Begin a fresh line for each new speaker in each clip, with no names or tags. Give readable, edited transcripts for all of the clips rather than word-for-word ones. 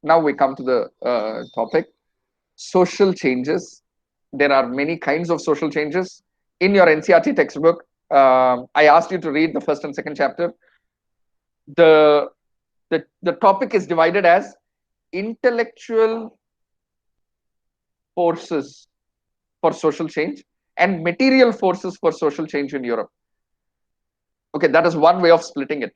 Now we come to the topic, social changes. There are many kinds of social changes. In your NCERT textbook, I asked you to read the first and second chapter. The, the topic is divided as intellectual forces for social change and material forces for social change in Europe. Okay, that is one way of splitting it.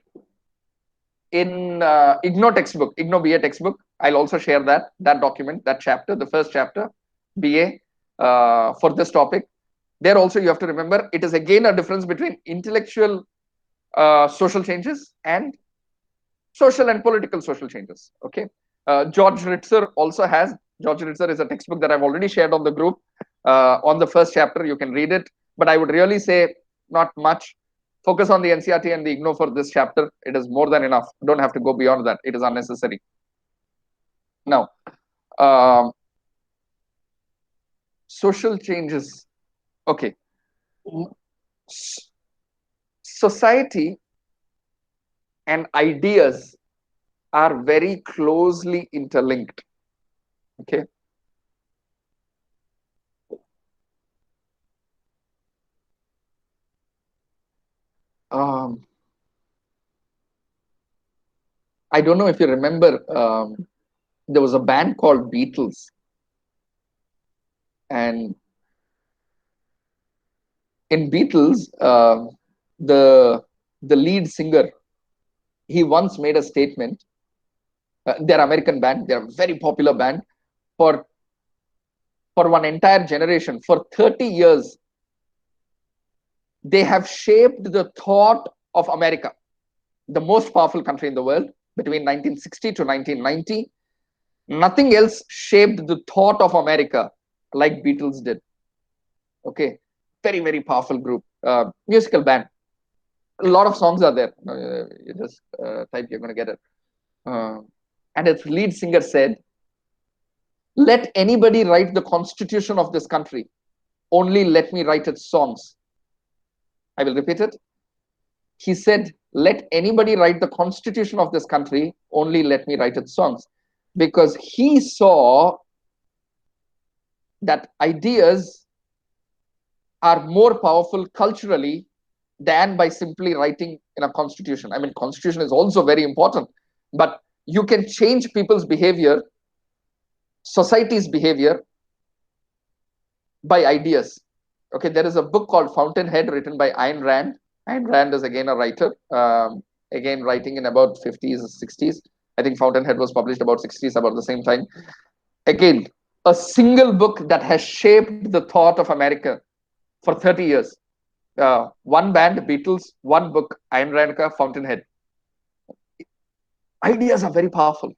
In IGNO textbook, IGNO BA textbook, I'll also share that document, that chapter, the first chapter, BA, for this topic. There also you have to remember, it is again a difference between intellectual social changes and social and political social changes. Okay, George Ritzer also has. George Ritzer is a textbook that I've already shared on the group. On the first chapter, you can read it, but I would really say not much. Focus on the NCERT and the IGNO for this chapter. It is more than enough. You don't have to go beyond that. It is unnecessary. Now, social changes. Okay. Society and ideas are very closely interlinked. Okay. I don't know if you remember, there was a band called Beatles, and in Beatles, the lead singer, he once made a statement. They're American band. They're a very popular band. For one entire generation, for 30 years, they have shaped the thought of America, the most powerful country in the world, between 1960 to 1990. Nothing else shaped the thought of America like Beatles did. Okay, very, very powerful group, musical band. A lot of songs are there. You just type, you're going to get it. And its lead singer said, "Let anybody write the constitution of this country. Only let me write its songs." I will repeat it. He said, "Let anybody write the constitution of this country. Only let me write its songs." Because he saw that ideas are more powerful culturally than by simply writing in a constitution. I mean, constitution is also very important, but you can change people's behavior, society's behavior, by ideas. Okay, there is a book called Fountainhead written by Ayn Rand. Ayn Rand is again a writer, again writing in about 50s, 60s. I think Fountainhead was published about 60s, about the same time. Again, a single book that has shaped the thought of America for 30 years. One band, Beatles, one book, Ayn Rand ka Fountainhead. Ideas are very powerful.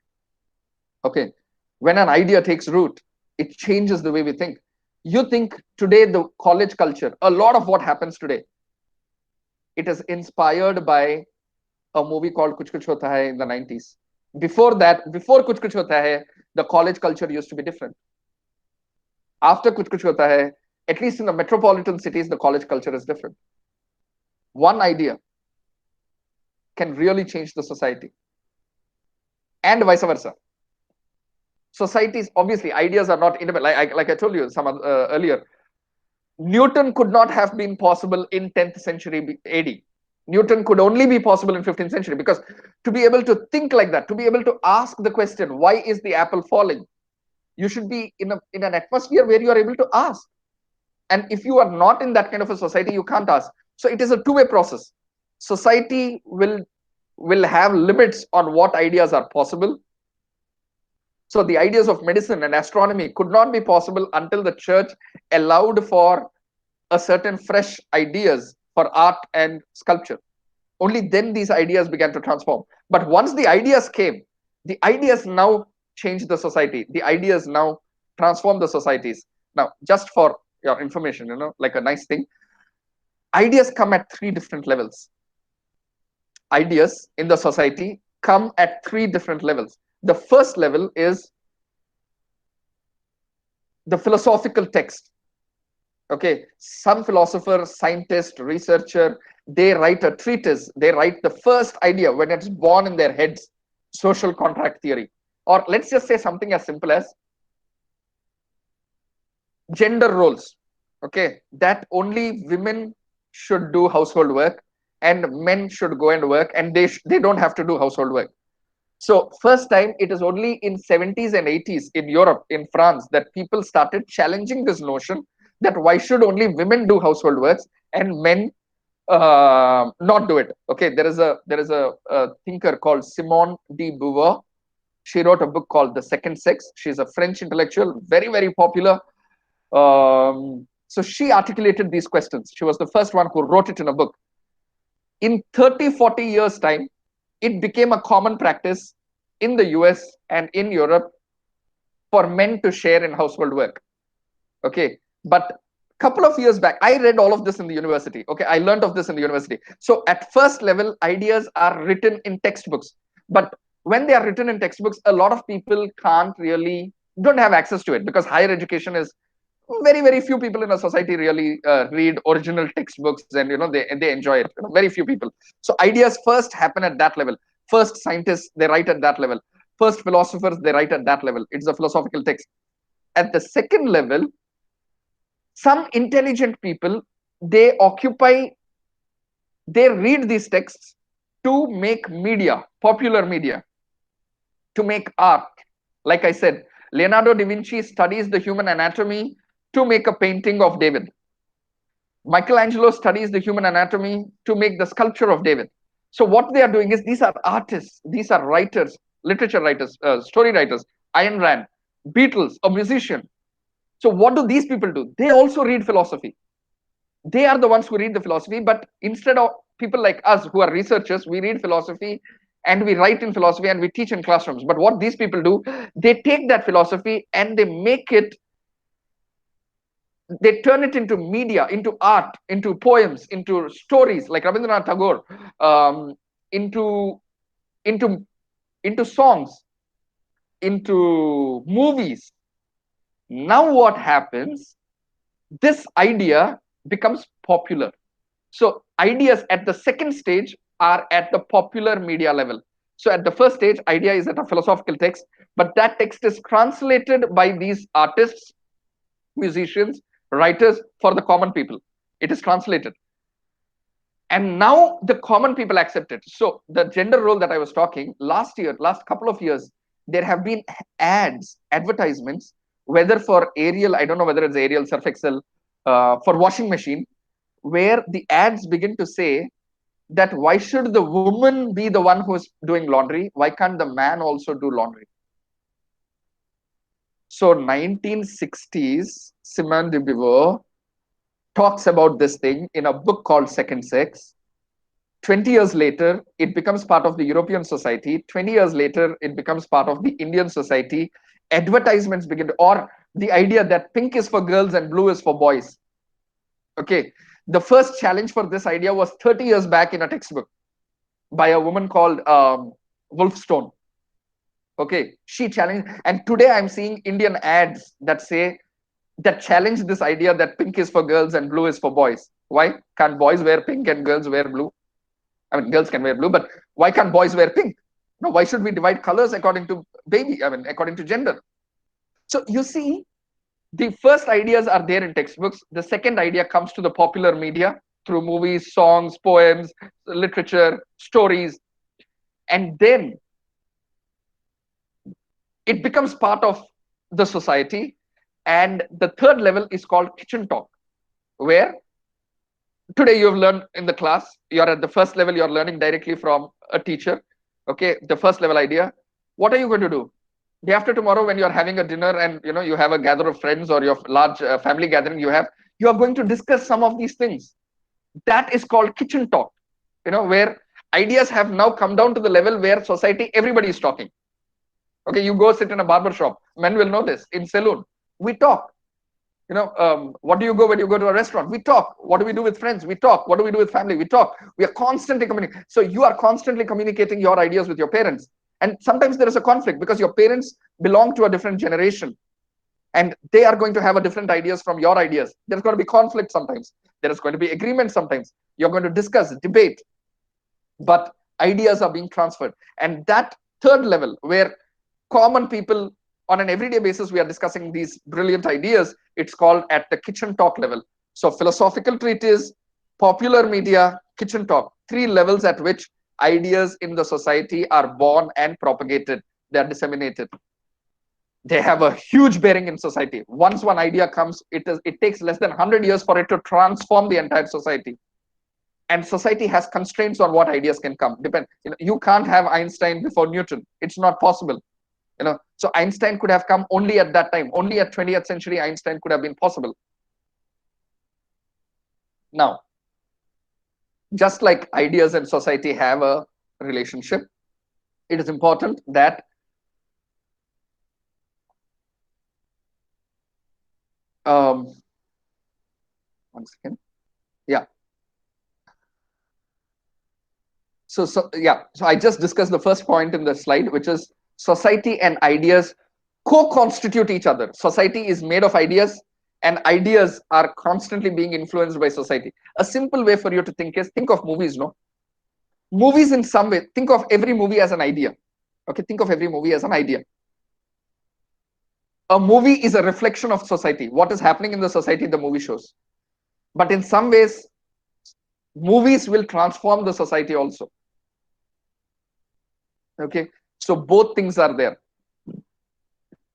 Okay, when an idea takes root, it changes the way we think. You think today the college culture, a lot of what happens today, it is inspired by a movie called Kuch Kuch Hota Hai in the 90s. Before that, before Kuch Kuch Hota Hai, the college culture used to be different. After Kuch Kuch Hota Hai, at least in the metropolitan cities, the college culture is different. One idea can really change the society, and vice versa. Societies, obviously, ideas are not independent. Like I told you earlier, Newton could not have been possible in 10th century AD. Newton could only be possible in 15th century, because to be able to think like that, to be able to ask the question, why is the apple falling? You should be in an atmosphere where you are able to ask. And if you are not in that kind of a society, you can't ask. So it is a two-way process. Society will have limits on what ideas are possible. So the ideas of medicine and astronomy could not be possible until the church allowed for a certain fresh ideas for art and sculpture. Only then these ideas began to transform. But once the ideas came, the ideas now change the society. The ideas now transform the societies. Now, just for your information, like a nice thing, ideas come at 3 different levels. Ideas in the society come at 3 different levels. The first level is the philosophical text. Okay, some philosopher, scientist, researcher, they write a treatise. They write the first idea when it's born in their heads, social contract theory. or let's just say something as simple as gender roles. Okay, that only women should do household work and men should go and work, and they don't have to do household work. So first time, it is only in 70s and 80s in Europe, in France, that people started challenging this notion that why should only women do household works and men not do it. Okay, there is a thinker called Simone de Beauvoir. She wrote a book called The Second Sex. She's a French intellectual, very, very popular. So she articulated these questions. She was the first one who wrote it in a book. In 30, 40 years' time, it became a common practice in the US and in Europe for men to share in household work. Okay. But couple of years back, I read all of this in the university. Okay. I learned of this in the university. So at first level, ideas are written in textbooks. But when they are written in textbooks, a lot of people don't have access to it, because higher education is very, very few people in a society really read original textbooks, and they enjoy it. Very few people. So ideas first happen at that level. First scientists, they write at that level. First philosophers, they write at that level. It's a philosophical text. At the second level, some intelligent people, they read these texts to make media, popular media, to make art. Like I said, Leonardo da Vinci studies the human anatomy to make a painting of David. Michelangelo studies the human anatomy to make the sculpture of David. So what they are doing is, these are artists, these are writers, literature writers, story writers, Ayn Rand, Beatles, a musician. So what do these people do? They also read philosophy. They are the ones who read the philosophy, but instead of people like us who are researchers, we read philosophy and we write in philosophy and we teach in classrooms. But what these people do, they take that philosophy and they turn it into media, into art, into poems, into stories, like Rabindranath Tagore, into into into songs, into movies. Now what happens? This idea becomes popular. So ideas at the second stage are at the popular media level. So at the first stage, idea is at a philosophical text, but that text is translated by these artists, musicians, writers, for the common people. It is translated. And now the common people accept it. So the gender role that I was talking, last couple of years, there have been advertisements, whether for Ariel, I don't know whether it's Ariel, Surf Excel, for washing machine, where the ads begin to say that why should the woman be the one who's doing laundry? Why can't the man also do laundry? So 1960s, Simone de Beauvoir talks about this thing in a book called Second Sex. 20 years later, it becomes part of the European society. 20 years later, it becomes part of the Indian society. Advertisements begin, or the idea that pink is for girls and blue is for boys. Okay. The first challenge for this idea was 30 years back in a textbook by a woman called Wolfstone. Okay. She challenged, and today I'm seeing Indian ads that challenge this idea that pink is for girls and blue is for boys. Why can't boys wear pink and girls wear blue? I mean, girls can wear blue, but why can't boys wear pink? No, why should we divide colors according to according to gender? So you see, the first ideas are there in textbooks. The second idea comes to the popular media through movies, songs, poems, literature, stories. And then it becomes part of the society. And the third level is called kitchen talk, where today you've learned in the class, you're at the first level, you're learning directly from a teacher. Okay, the first level idea. What are you going to do? Day after tomorrow, when you're having a dinner and you have a gather of friends, or your large family gathering you are going to discuss some of these things. That is called kitchen talk, where ideas have now come down to the level where society, everybody is talking. Okay, you go sit in a barber shop, men will know this, in saloon, we talk. What do you go when you go to a restaurant? We talk. What do we do with friends? We talk. What do we do with family? We talk. We are constantly communicating. So you are constantly communicating your ideas with your parents. And sometimes there is a conflict because your parents belong to a different generation and they are going to have a different ideas from your ideas. There's going to be conflict sometimes. There is going to be agreement sometimes. You're going to discuss, debate, but ideas are being transferred. And that third level, where common people on an everyday basis, we are discussing these brilliant ideas. It's called at the kitchen talk level. So philosophical treatise, popular media, kitchen talk, three levels at which ideas in the society are born and propagated. They are disseminated. They have a huge bearing in society. Once one idea comes, it takes less than 100 years for it to transform the entire society. And society has constraints on what ideas can come. You can't have Einstein before Newton. It's not possible. So Einstein could have come only at that time. Only at 20th century Einstein could have been possible. Now, just like ideas and society have a relationship, it is important that one second. Yeah. So I just discussed the first point in the slide, which is society and ideas co-constitute each other. Society is made of ideas, and ideas are constantly being influenced by society. A simple way for you to think is, think of movies. Movies, in some way, think of every movie as an idea. Okay, think of every movie as an idea. A movie is a reflection of society. What is happening in the society, the movie shows. But in some ways, movies will transform the society also. Okay, so both things are there.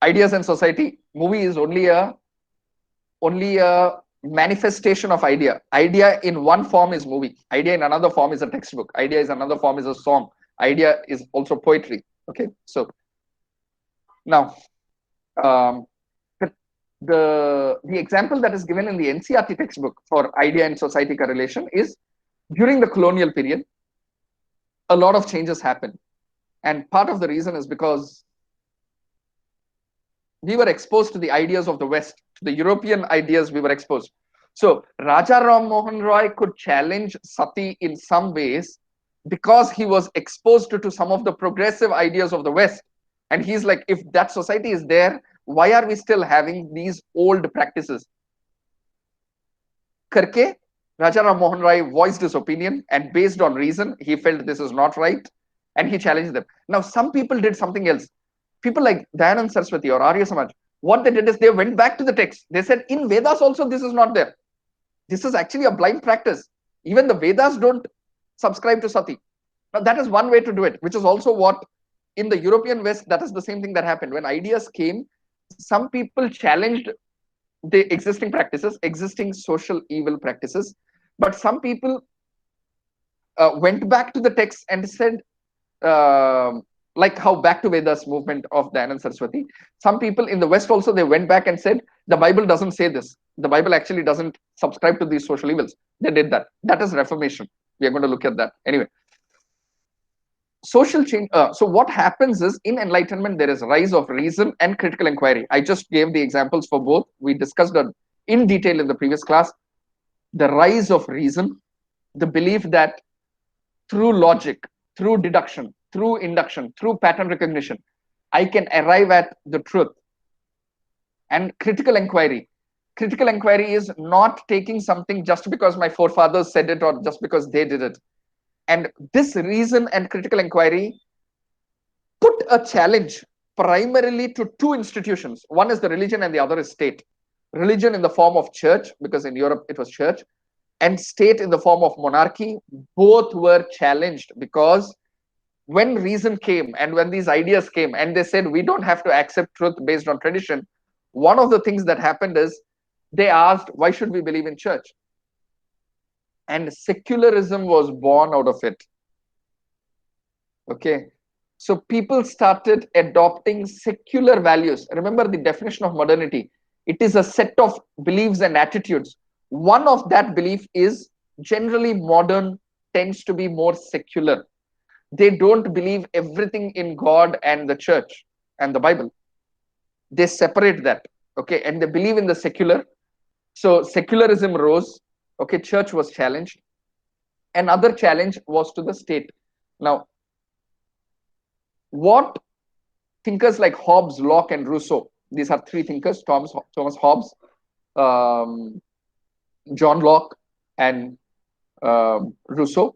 Ideas and society. Movie is only a manifestation of idea. Idea in one form is movie. Idea in another form is a textbook. Idea is another form is a song. Idea is also poetry. Okay, so now the example that is given in the NCERT textbook for idea and society correlation is, during the colonial period, a lot of changes happened. And part of the reason is because we were exposed to the ideas of the West, to the European ideas we were exposed. So Raja Ram Mohan Roy could challenge Sati in some ways because he was exposed to some of the progressive ideas of the West. And he's like, if that society is there, why are we still having these old practices? Karke, Raja Ram Mohan Roy voiced his opinion, and based on reason, he felt this is not right, and he challenged them. Now, some people did something else. People like Dayanand Saraswati or Arya Samaj, what they did is they went back to the text. They said, in Vedas also, this is not there. This is actually a blind practice. Even the Vedas don't subscribe to Sati. Now, that is one way to do it, which is also what in the European West, that is the same thing that happened. When ideas came, some people challenged the existing practices, existing social evil practices, but some people went back to the text and said, like how Back to Vedas movement of Dayanand Saraswati, some people in the West also, they went back and said, the Bible doesn't say this. The Bible actually doesn't subscribe to these social evils. They did that. That is Reformation. We are going to look at that. Anyway, social change. So what happens is, in enlightenment, there is rise of reason and critical inquiry. I just gave the examples for both. We discussed that in detail in the previous class. The rise of reason, the belief that through logic, through deduction, through induction, through pattern recognition, I can arrive at the truth. And critical inquiry. Critical inquiry is not taking something just because my forefathers said it or just because they did it. And this reason and critical inquiry put a challenge primarily to two institutions. One is the religion and the other is state. Religion in the form of church, because in Europe it was church, and state in the form of monarchy. Both were challenged because when reason came and when these ideas came and they said we don't have to accept truth based on tradition, one of the things that happened is they asked, why should we believe in church? And secularism was born out of it. Okay, so people started adopting secular values. Remember the definition of modernity. It is a set of beliefs and attitudes. One of that belief is generally modern tends to be more secular. They don't believe everything in God and the church and the Bible. They separate that. Okay, and they believe in the secular. So secularism rose. Okay, church was challenged. Another challenge was to the state. Now, what thinkers like Hobbes, Locke, and Rousseau, these are three thinkers, Thomas Hobbes, John Locke, and Rousseau.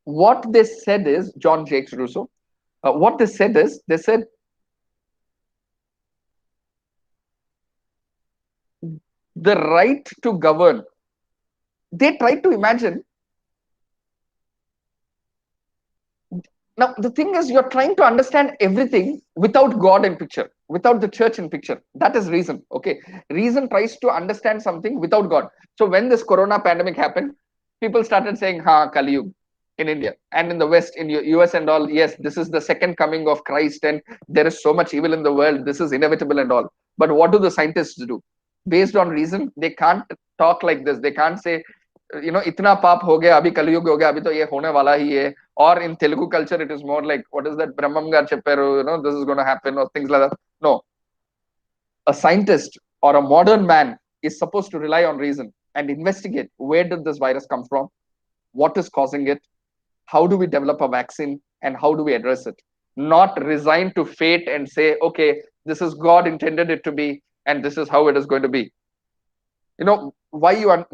What they said is, John Jacques Rousseau, what they said is, they said, the right to govern. They tried to imagine. Now, the thing is, you're trying to understand everything without God in picture, without the church in picture. That is reason. Okay. Reason tries to understand something without God. So when this corona pandemic happened, people started saying, Ha, Kali Yuga in India and in the West, in US and all. Yes, this is the second coming of Christ and there is so much evil in the world. This is inevitable and all. But what do the scientists do? Based on reason, they can't talk like this. They can't say, इतना पाप हो गया, अभी कलयुग हो गया, अभी तो ये होने वाला ही है. Or in Telugu culture, it is more like, what is that? Brahmam gar chepparu, this is going to happen, or things like that. No. A scientist or a modern man is supposed to rely on reason and investigate where did this virus come from, what is causing it, how do we develop a vaccine, and how do we address it. Not resign to fate and say, okay, this is God intended it to be, and this is how it is going to be. Why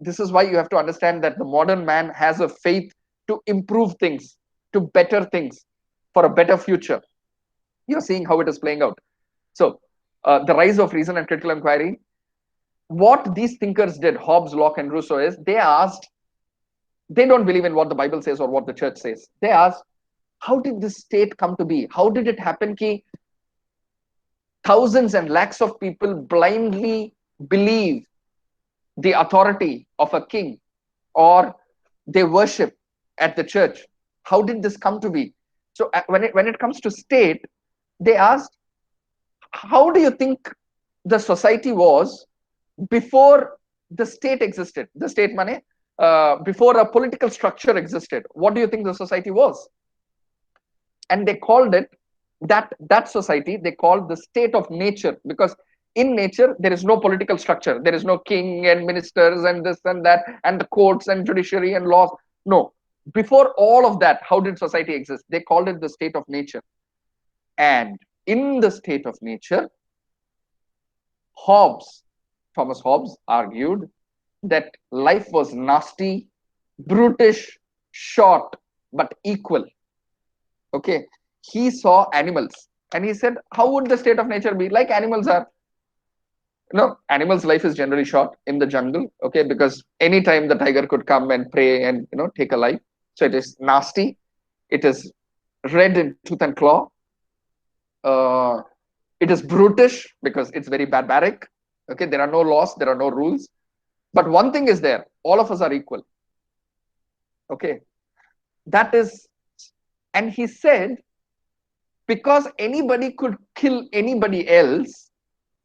this is why you have to understand that the modern man has a faith to improve things, to better things, for a better future. You're seeing how it is playing out. So the rise of reason and critical inquiry, what these thinkers did, Hobbes, Locke, and Rousseau, is they asked, they don't believe in what the Bible says or what the church says. They asked, how did this state come to be? How did it happen ki thousands and lakhs of people blindly believe the authority of a king, or they worship at the church? How did this come to be? So when it comes to state, they asked, how do you think the society was before the state existed? The state money, before a political structure existed. What do you think the society was? And they called it that society, they called the state of nature, because in nature there is no political structure, there is no king and ministers and this and that and the courts and judiciary and laws. No. Before all of that, how did society exist? They called it the state of nature. And in the state of nature, Thomas Hobbes argued that life was nasty, brutish, short, but equal. Okay. He saw animals and he said, how would the state of nature be? Like animals are. Animals' life is generally short in the jungle, okay, because anytime the tiger could come and prey and take a life. So it is nasty, it is red in tooth and claw, it is brutish because it's very barbaric. Okay, there are no laws, there are no rules. But one thing is there, all of us are equal. Okay, that is, and he said, because anybody could kill anybody else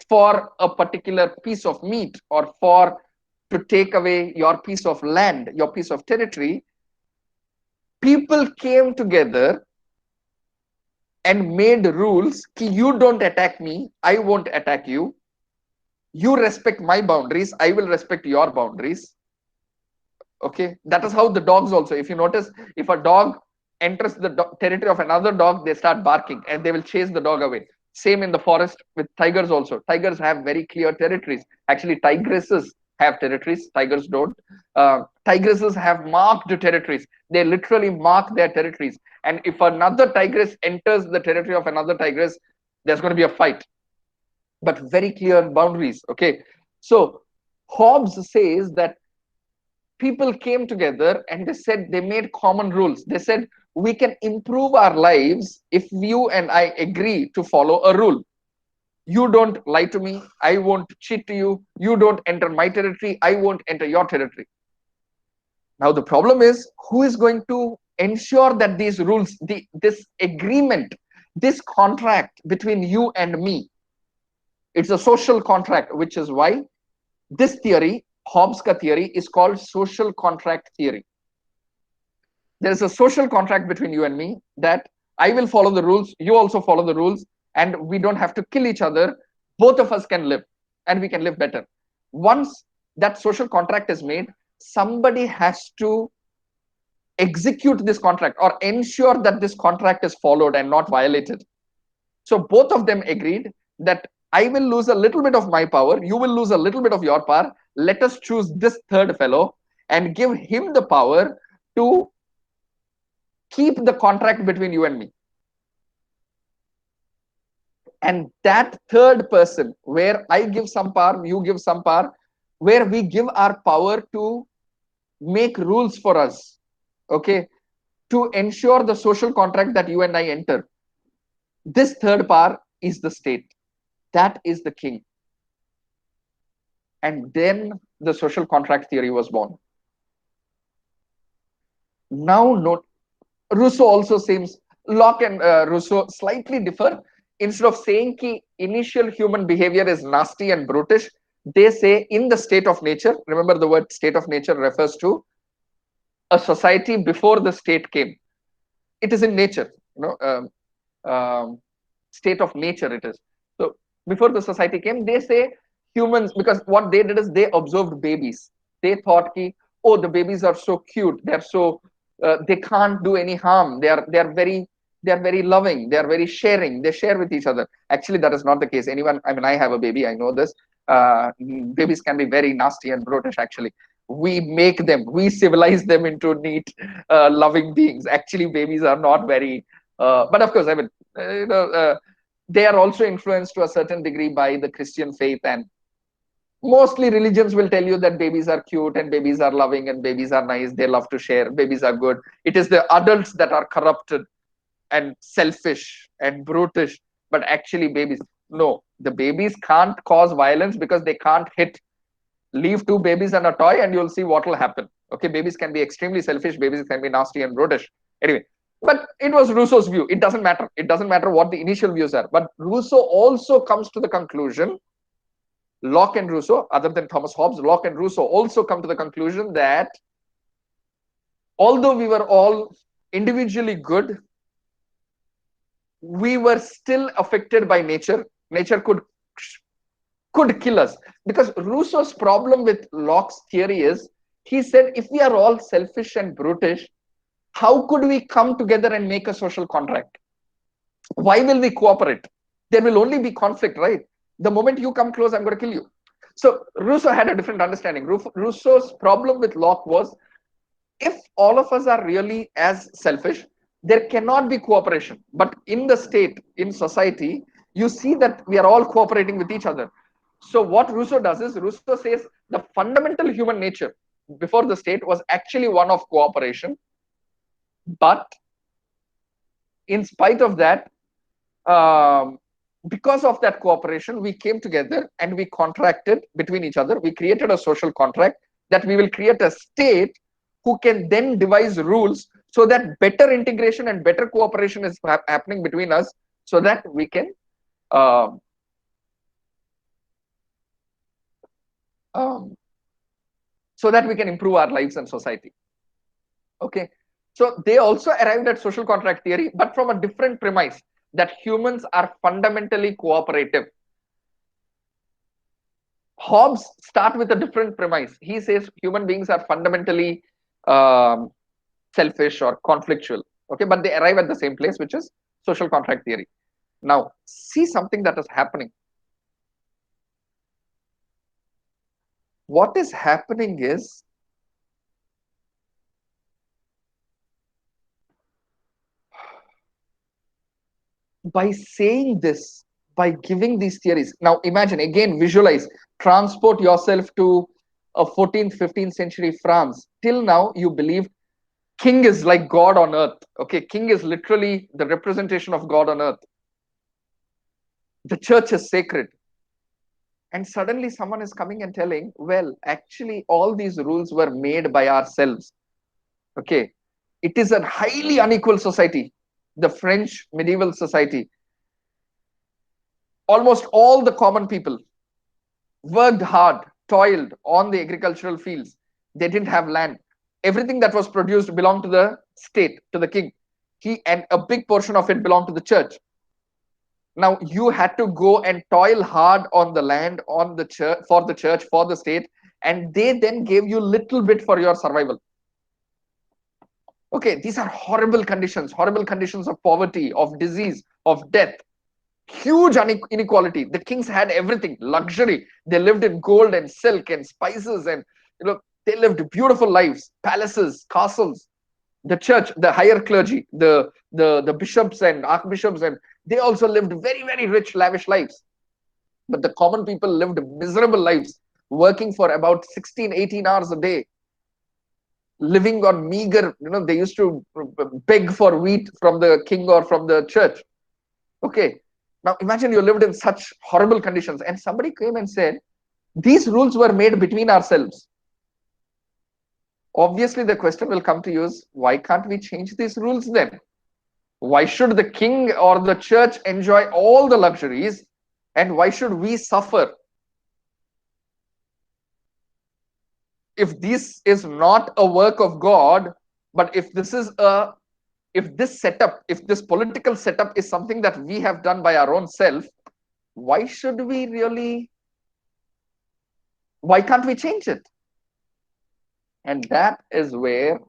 for a particular piece of meat or for to take away your piece of land, your piece of territory, people came together and made rules ki you don't attack me, I won't attack you. You respect my boundaries, I will respect your boundaries. Okay, that is how the dogs also, if you notice, if a dog enters the territory of another dog, they start barking and they will chase the dog away. Same in the forest with tigers also. Tigers have very clear territories. Actually, tigresses have territories, tigers don't. Tigresses have marked territories. They literally mark their territories. And if another tigress enters the territory of another tigress, there's going to be a fight. But very clear boundaries. Okay. So Hobbes says that people came together and they said, they made common rules. They said, we can improve our lives if you and I agree to follow a rule. You don't lie to me, I won't cheat to you. You don't enter my territory, I won't enter your territory. Now the problem is, who is going to ensure that these rules, this agreement, this contract between you and me, it's a social contract, which is why this theory, Hobbes' theory, is called social contract theory. There is a social contract between you and me that I will follow the rules, you also follow the rules, and we don't have to kill each other. Both of us can live and we can live better. Once that social contract is made, somebody has to execute this contract or ensure that this contract is followed and not violated. So both of them agreed that I will lose a little bit of my power, you will lose a little bit of your power. Let us choose this third fellow and give him the power to keep the contract between you and me. And that third person, where I give some power, you give some power, where we give our power to make rules for us, okay, to ensure the social contract that you and I enter. This third power is the state. That is the king. And then the social contract theory was born. Now, note, Rousseau also seems, Locke and Rousseau slightly differ. Instead of saying ki initial human behavior is nasty and brutish, they say in the state of nature. Remember, the word state of nature refers to a society before the state came. It is in nature, state of nature it is. So before the society came, they say humans, because what they did is they observed babies. They thought ki, oh, the babies are so cute, they're so they can't do any harm, they're very loving, they're very sharing, they share with each other. Actually, that is not the case. Anyone, I mean, I have a baby, I know this. Babies can be very nasty and brutish. Actually, we civilize them into neat, loving beings. Actually, babies are not very, but of course, I mean, they are also influenced to a certain degree by the Christian faith, and mostly religions will tell you that babies are cute and babies are loving and babies are nice, they love to share, babies are good. It is the adults that are corrupted and selfish and brutish. But actually, babies, no, the babies can't cause violence because they can't hit. Leave two babies and a toy and you'll see what will happen. Okay, babies can be extremely selfish, babies can be nasty and brutish. Anyway, but it was Rousseau's view. It doesn't matter. It doesn't matter what the initial views are. But Rousseau also comes to the conclusion, Locke and Rousseau, other than Thomas Hobbes, Locke and Rousseau also come to the conclusion that although we were all individually good, we were still affected by nature. Nature could kill us. Because Rousseau's problem with Locke's theory is, he said, if we are all selfish and brutish, how could we come together and make a social contract? Why will we cooperate? There will only be conflict, right? The moment you come close, I'm going to kill you. So Rousseau had a different understanding. Rousseau's problem with Locke was, if all of us are really as selfish, there cannot be cooperation. But in the state, in society, you see that we are all cooperating with each other. So what Rousseau does is, Rousseau says the fundamental human nature before the state was actually one of cooperation. But in spite of that, because of that cooperation, we came together and we contracted between each other. We created a social contract that we will create a state who can then devise rules so that better integration and better cooperation is happening between us, so that we can improve our lives and society. Okay, so they also arrived at social contract theory, but from a different premise, that humans are fundamentally cooperative. Hobbes starts with a different premise. He says human beings are fundamentally selfish or conflictual. Okay, but they arrive at the same place, which is social contract theory. Now, see something that is happening. What is happening is, by saying this, by giving these theories, now imagine, again, visualize, transport yourself to a 14th, 15th century France. Till now, you believed king is like God on earth. Okay, king is literally the representation of God on earth. The church is sacred. And suddenly someone is coming and telling, well, actually, all these rules were made by ourselves. Okay, it is a highly unequal society. The French medieval society, almost all the common people worked hard, toiled on the agricultural fields. They didn't have land. Everything that was produced belonged to the state, to the king. And a big portion of it belonged to the church. Now you had to go and toil hard on the land, on the church, for the state, and they then gave you little bit for your survival. Okay, these are horrible conditions of poverty, of disease, of death, huge inequality. The kings had everything, luxury. They lived in gold and silk and spices, and they lived beautiful lives, palaces, castles. The church, the higher clergy, the bishops and archbishops, and they also lived very, very rich, lavish lives. But the common people lived miserable lives, working for about 16, 18 hours a day, living on meager, they used to beg for wheat from the king or from the church. Okay. Now imagine you lived in such horrible conditions and somebody came and said, these rules were made between ourselves. Obviously, the question will come to you is, why can't we change these rules then? Why should the king or the church enjoy all the luxuries and why should we suffer? If this is not a work of God, but if this setup, if this political setup is something that we have done by our own self, why can't we change it? And that is where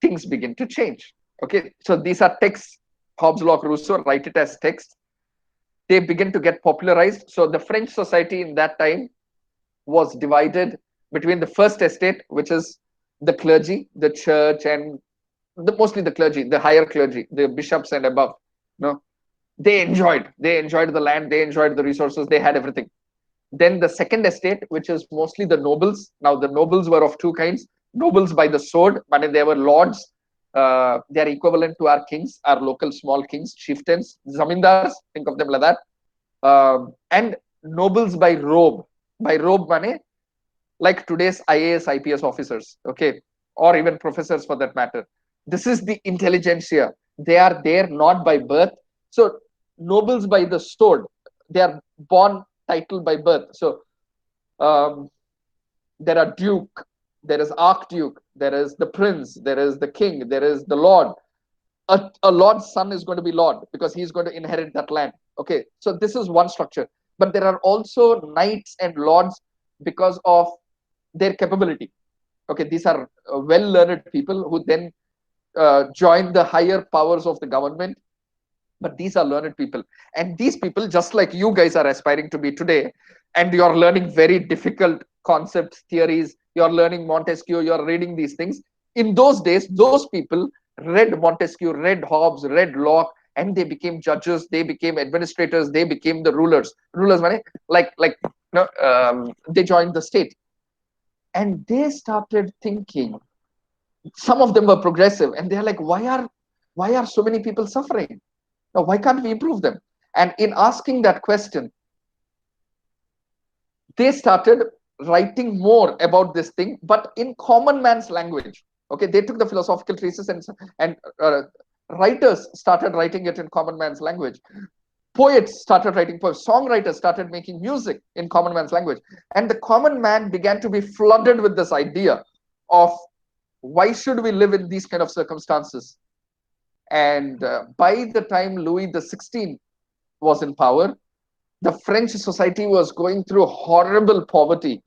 things begin to change. Okay, so these are texts. Hobbes, Locke, Rousseau write it as text. They begin to get popularized. So the French society in that time was divided between the first estate, which is the clergy, the church, and mostly the clergy, the higher clergy, the bishops and above. They enjoyed the land, they enjoyed the resources, they had everything. Then the second estate, which is mostly the nobles. Now the nobles were of two kinds: nobles by the sword, but they were lords. They are equivalent to our kings, our local small kings, chieftains, zamindars. Think of them like that. And nobles by robe. By robe, money, like today's IAS, IPS officers, okay, or even professors for that matter. This is the intelligentsia. They are there not by birth. So nobles by the sword, they are born titled by birth. So there are duke, there is archduke, there is the prince, there is the king, there is the lord. A lord's son is going to be lord because he's going to inherit that land. Okay, so this is one structure. But there are also knights and lords because of their capability. Okay, these are well-learned people who then join the higher powers of the government. But these are learned people. And these people, just like you guys are aspiring to be today, and you're learning very difficult concepts, theories, you're learning Montesquieu, you're reading these things. In those days, those people read Montesquieu, read Hobbes, read Locke, and they became judges, they became administrators, they became the rulers. Rulers, they joined the state. And they started thinking, some of them were progressive, and they're like, why are so many people suffering? Now, why can't we improve them? And in asking that question, they started writing more about this thing, but in common man's language. Okay, they took the philosophical treatise and writers started writing it in common man's language. Poets started writing poems. Songwriters started making music in common man's language. And the common man began to be flooded with this idea of why should we live in these kind of circumstances? And by the time Louis XVI was in power, the French society was going through horrible poverty,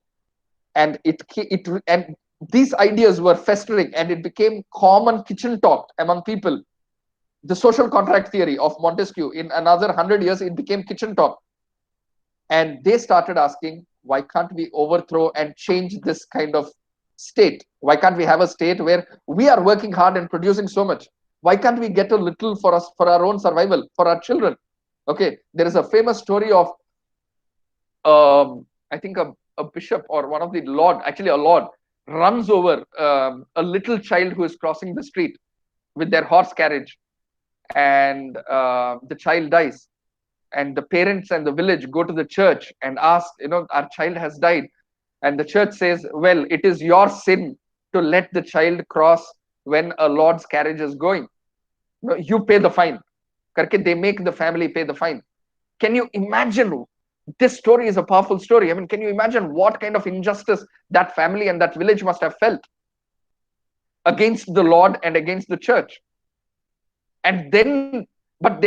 and and these ideas were festering, and it became common kitchen talk among people. The social contract theory of Montesquieu, in another 100 years, it became kitchen talk. And they started asking, why can't we overthrow and change this kind of state? Why can't we have a state where we are working hard and producing so much? Why can't we get a little for us, for our own survival, for our children? Okay, there is a famous story of, I think a bishop or one of the lord, actually a lord, runs over a little child who is crossing the street with their horse carriage, and the child dies. And the parents and the village go to the church and ask, our child has died. And the church says, well, it is your sin to let the child cross when a lord's carriage is going. You pay the fine. They make the family pay the fine. Can you imagine? This story is a powerful story. I mean, can you imagine what kind of injustice that family and that village must have felt against the Lord and against the church? And then, but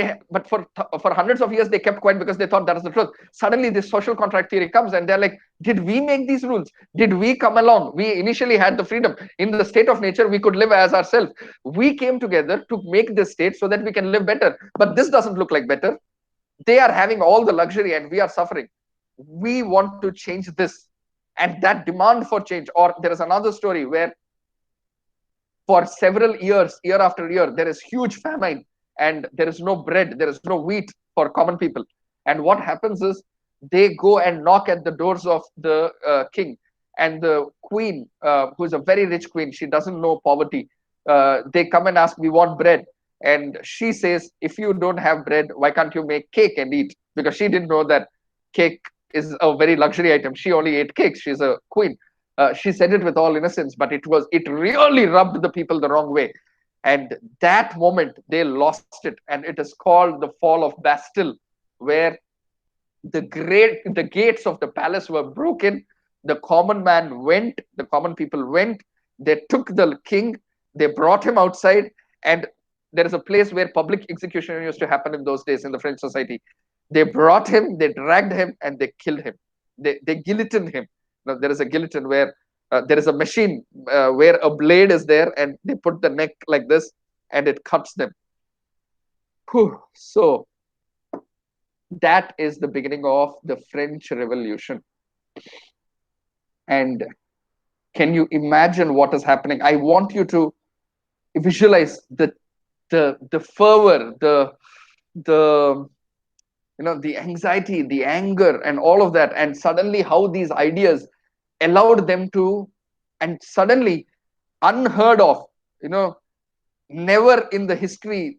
for hundreds of years, they kept quiet because they thought that is the truth. Suddenly, this social contract theory comes, and they're like, did we make these rules? Did we come along? We initially had the freedom. In the state of nature, we could live as ourselves. We came together to make this state so that we can live better. But this doesn't look like better. They are having all the luxury and we are suffering. We want to change this. And that demand for change, or there is another story where for several years, year after year, there is huge famine and there is no bread, there is no wheat for common people. And what happens is They go and knock at the doors of the king, and the queen, who is a very rich queen, she doesn't know poverty. They come and ask, we want bread. And she says, if you don't have bread, why can't you make cake and eat? Because she didn't know that cake is a very luxury item. She only ate cakes. She's a queen. She said it with all innocence, but it really rubbed the people the wrong way. And that moment they lost it, and it is called the fall of Bastille, where the gates of the palace were broken. The common people went, they took the king, they brought him outside. And there is a place where public execution used to happen in those days in the French society. They brought him, they dragged him, and they killed him. They guillotined him. Now, there is a guillotine where there is a machine where a blade is there, and they put the neck like this, and it cuts them. Whew. So that is the beginning of the French Revolution. And can you imagine what is happening? I want you to visualize the fervor, the the anxiety, the anger, and all of that, and suddenly how these ideas allowed them to, and suddenly unheard of, never in the history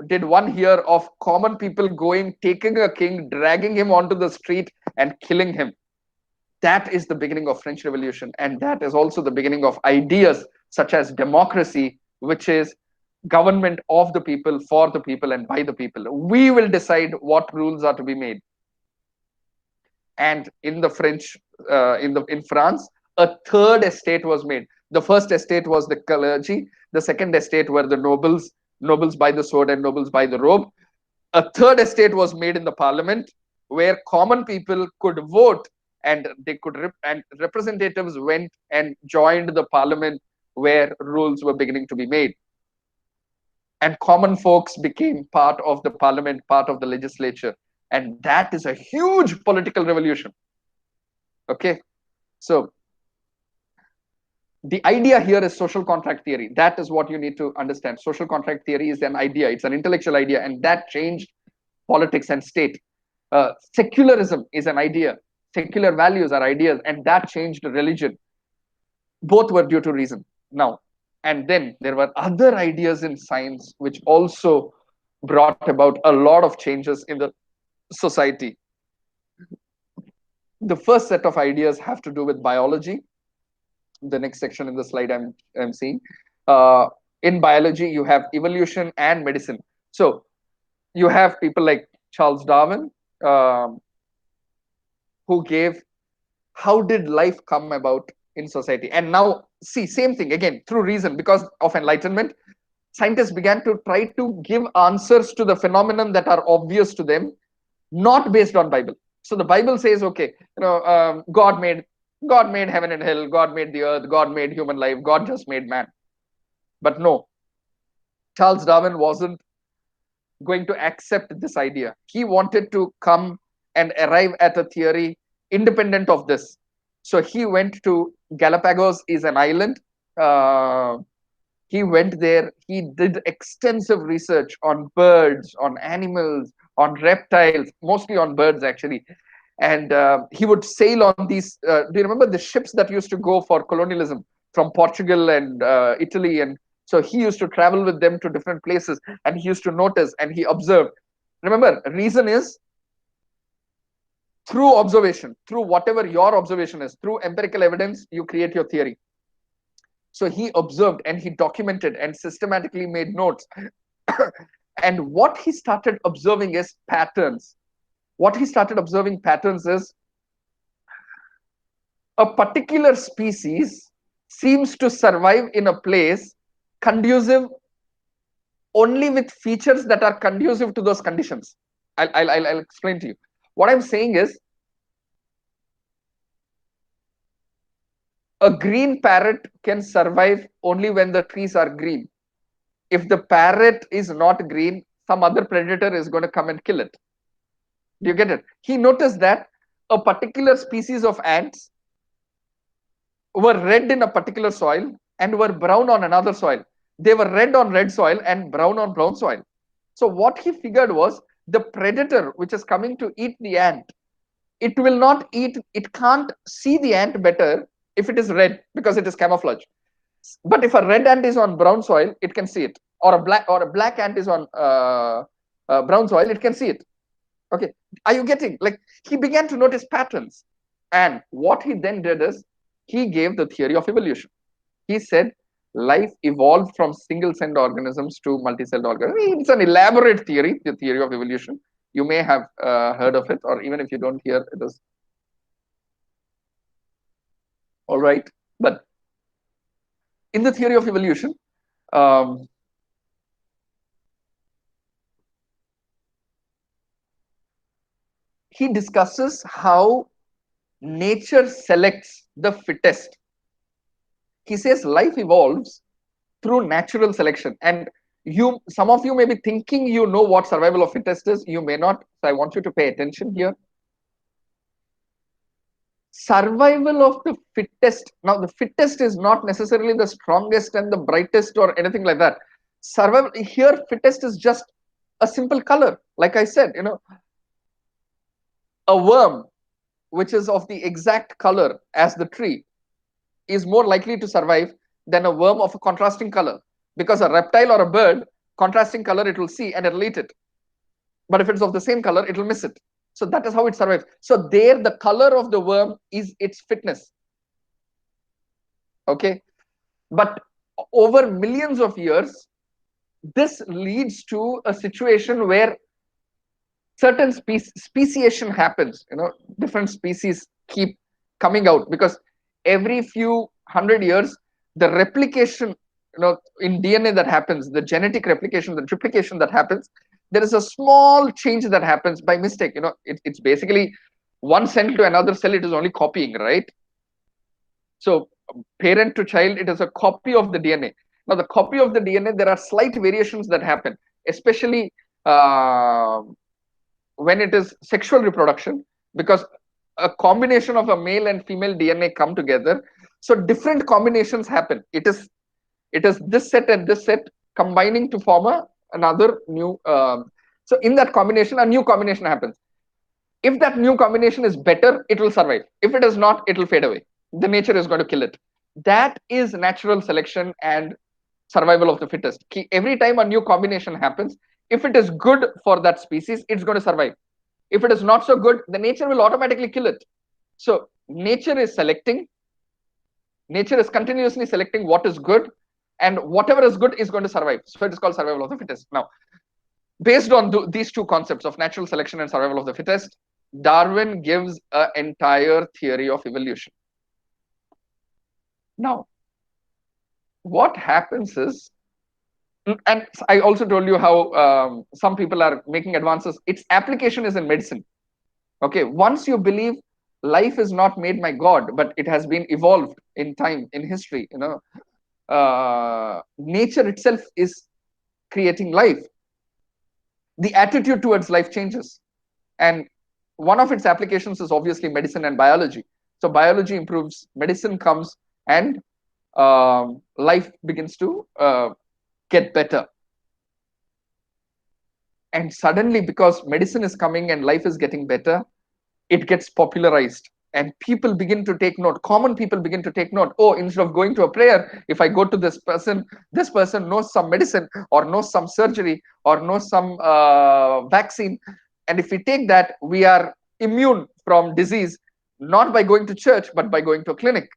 did one hear of common people going, taking a king, dragging him onto the street, and killing him. That is the beginning of French Revolution, and that is also the beginning of ideas such as democracy, which is government of the people, for the people, and by the people. We will decide what rules are to be made. And in the French, in France, a third estate was made. The first estate was the clergy. The second estate were the nobles, nobles by the sword and nobles by the robe. A third estate was made in the parliament, where common people could vote, and they could and representatives went and joined the parliament, where rules were beginning to be made. And common folks became part of the parliament, part of the legislature. And that is a huge political revolution. Okay, so the idea here is social contract theory. That is what you need to understand. Social contract theory is an idea, it's an intellectual idea, and that changed politics and state. Secularism is an idea, secular values are ideas, and that changed religion. Both were due to reason. Now, and then there were other ideas in science which also brought about a lot of changes in the society. The first set of ideas have to do with biology. The next section in the slide I'm seeing. In biology, you have evolution and medicine. So you have people like Charles Darwin, who gave how did life come about in society. And now, see, same thing again, through reason, because of enlightenment, scientists began to try to give answers to the phenomenon that are obvious to them, not based on Bible. So the Bible says, okay, God made heaven and hell, God made the earth, God made human life, God just made man. But no, Charles Darwin wasn't going to accept this idea. He wanted to come and arrive at a theory independent of this. So he went to Galapagos, is an island. He went there. He did extensive research on birds, on animals, on reptiles, mostly on birds actually. And he would sail on these. Do you remember the ships that used to go for colonialism from Portugal and Italy? And so he used to travel with them to different places, and he used to notice and he observed. Remember, reason is through observation, through whatever your observation is, through empirical evidence, you create your theory. So he observed and he documented and systematically made notes. And what he started observing is patterns. What he started observing patterns is a particular species seems to survive in a place conducive only with features that are conducive to those conditions. I'll explain to you. What I'm saying is, a green parrot can survive only when the trees are green. If the parrot is not green, some other predator is going to come and kill it. Do you get it? He noticed that a particular species of ants were red in a particular soil and were brown on another soil. They were red on red soil and brown on brown soil. So what he figured was, the predator which is coming to eat the ant It will not eat, it can't see the ant better if it is red because it is camouflage. But if a red ant is on brown soil, it can see it, or a black ant is on brown soil, it can see it. Okay, are you getting? Like, he began to notice patterns, and what he then did is he gave the theory of evolution. He said life evolved from single-celled organisms to multi-celled organisms. It's an elaborate theory, the theory of evolution. You may have heard of it, or even if you don't hear, it is all right. But in the theory of evolution, um, he discusses how nature selects the fittest. He says life evolves through natural selection. And some of you may be thinking you know what survival of fittest is. You may not. So I want you to pay attention here. Survival of the fittest. Now, the fittest is not necessarily the strongest and the brightest or anything like that. Survival here, fittest is just a simple color. Like I said, a worm which is of the exact color as the tree is more likely to survive than a worm of a contrasting color, because a reptile or a bird, contrasting color it will see and it'll eat it, but if it's of the same color it will miss it. So that is how it survives. So there, the color of the worm is its fitness. Okay, but over millions of years, this leads to a situation where certain speciation happens. Different species keep coming out, because every few 100 years, the replication, in DNA that happens, the genetic replication, the duplication that happens, there is a small change that happens by mistake. It's basically one cell to another cell, it is only copying, right? So parent to child, it is a copy of the DNA. Now, the copy of the DNA, there are slight variations that happen, especially when it is sexual reproduction, because a combination of a male and female DNA come together. So different combinations happen. It is this set and this set combining to form another new. So in that combination, a new combination happens. If that new combination is better, it will survive. If it is not, it will fade away. The nature is going to kill it. That is natural selection and survival of the fittest. Every time a new combination happens, if it is good for that species, it's going to survive. If it is not so good, the nature will automatically kill it. So nature is selecting. Nature is continuously selecting what is good, and whatever is good is going to survive. So it is called survival of the fittest. Now, based on these two concepts of natural selection and survival of the fittest, Darwin gives an entire theory of evolution. Now, what happens is, and I also told you how some people are making advances. Its application is in medicine. Okay, once you believe life is not made by God, but it has been evolved in time, in history, nature itself is creating life. The attitude towards life changes. And one of its applications is obviously medicine and biology. So biology improves, medicine comes, and life begins to get better. And suddenly, because medicine is coming and life is getting better, it gets popularized. And people begin to take note. Common people begin to take note. Oh, instead of going to a prayer, if I go to this person knows some medicine, or knows some surgery, or knows some vaccine. And if we take that, we are immune from disease, not by going to church, but by going to a clinic.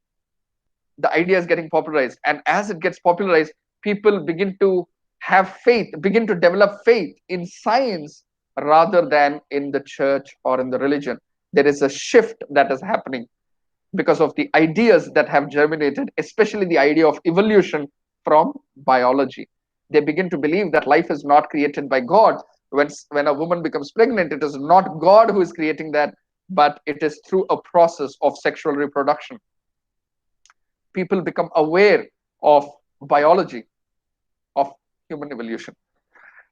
The idea is getting popularized. And as it gets popularized, people begin to have faith, begin to develop faith in science rather than in the church or in the religion. There is a shift that is happening because of the ideas that have germinated, especially the idea of evolution from biology. They begin to believe that life is not created by God. When a woman becomes pregnant, it is not God who is creating that, but it is through a process of sexual reproduction. People become aware of biology, of human evolution.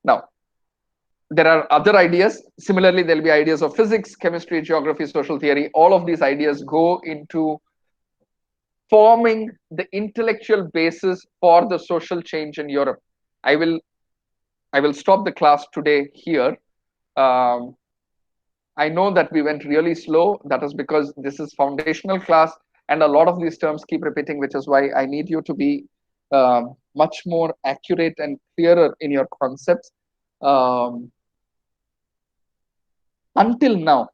Now, there are other ideas. Similarly, there'll be ideas of physics, chemistry, geography, social theory. All of these ideas go into forming the intellectual basis for the social change in Europe. I will stop the class today here. I know that we went really slow. That is because this is foundational class, and a lot of these terms keep repeating, which is why I need you to be much more accurate and clearer in your concepts. Um, until now,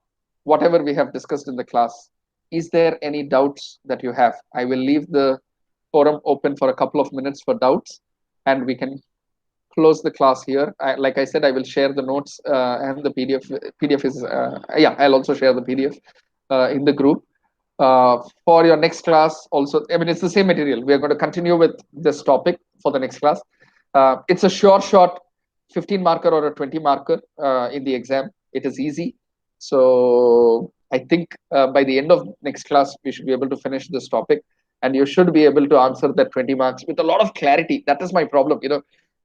whatever we have discussed in the class, is there any doubts that you have? I will leave the forum open for a couple of minutes for doubts, and we can close the class here. Like I said, I will share the notes and the PDF. PDF is yeah. I'll also share the PDF in the group for your next class. Also, I mean, it's the same material. We are going to continue with this topic for the next class. It's a short 15 marker or a 20 marker in the exam. It is easy. So I think by the end of next class, we should be able to finish this topic, and you should be able to answer that 20 marks with a lot of clarity. That is my problem.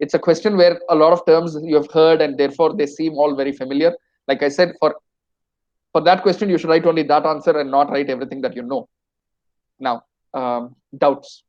It's a question where a lot of terms you have heard, and therefore they seem all very familiar. Like I said, for that question, you should write only that answer and not write everything that you know. Now, doubts.